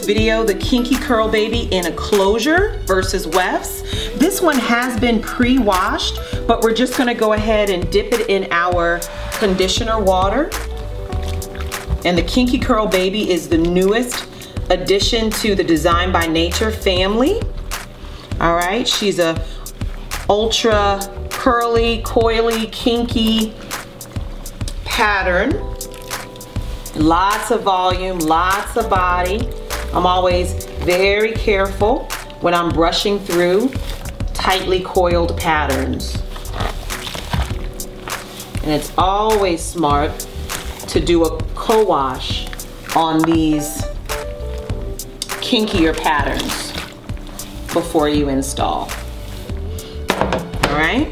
video, the Kinky Curl Baby in a closure versus wefts. This one has been pre-washed, but we're just gonna go ahead and dip it in our conditioner water. And the Kinky Curl Baby is the newest addition to the Design by Nature family. All right, she's a ultra curly, coily, kinky pattern. Lots of volume, lots of body. I'm always very careful when I'm brushing through tightly coiled patterns. And it's always smart to do a co-wash on these kinkier patterns before you install. All right,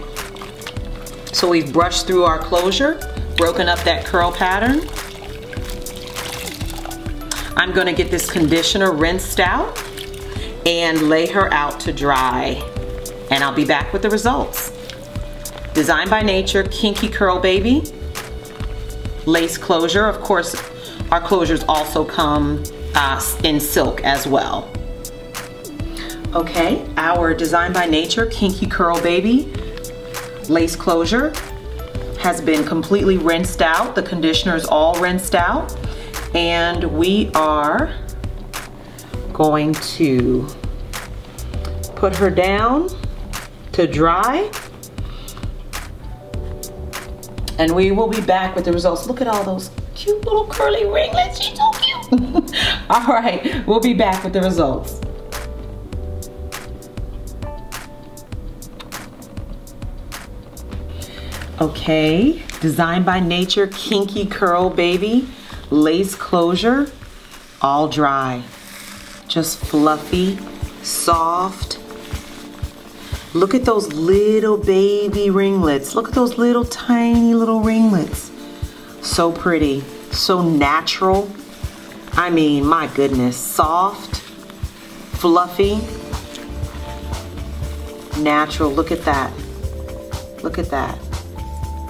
so we've brushed through our closure, broken up that curl pattern. I'm gonna get this conditioner rinsed out and lay her out to dry, and I'll be back with the results. Design by Nature Kinky Curl Baby lace closure. Of course, our closures also come in silk as well. Okay, our Design by Nature Kinky Curl Baby lace closure has been completely rinsed out. The conditioner is all rinsed out. And we are going to put her down to dry. And we will be back with the results. Look at all those cute little curly ringlets. She's so cute. All right, we'll be back with the results. Okay, Design by Nature Kinky Curl Baby lace closure, all dry. Just fluffy, soft. Look at those little baby ringlets. Look at those little tiny little ringlets. So pretty, so natural. I mean, my goodness, soft, fluffy, natural. Look at that. Look at that.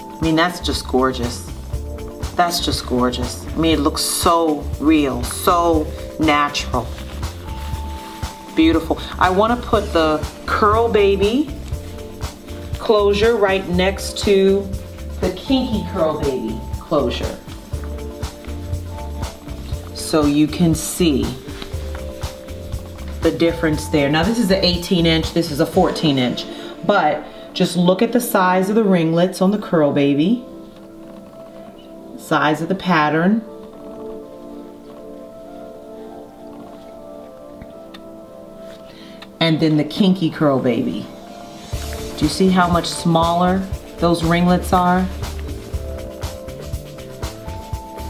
I mean, that's just gorgeous. That's just gorgeous. I mean, it looks so real, so natural. Beautiful. I want to put the Curl Baby closure right next to the Kinky Curl Baby closure, so you can see the difference there. Now this is an 18-inch, this is a 14-inch, but just look at the size of the ringlets on the Curl Baby, size of the pattern. And then the Kinky Curl Baby. Do you see how much smaller those ringlets are?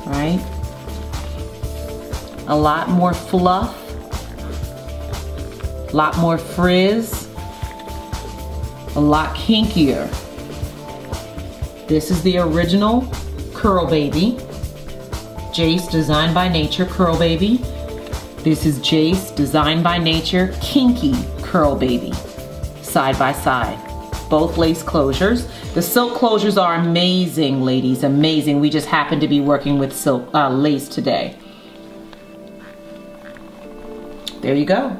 Right? A lot more fluff, a lot more frizz, a lot kinkier. This is the original Curl Baby, Jace Design by Nature Curl Baby. This is Jace Design by Nature Kinky Curl Baby, side by side. Both lace closures. The silk closures are amazing, ladies, amazing. We just happen to be working with silk lace today. There you go.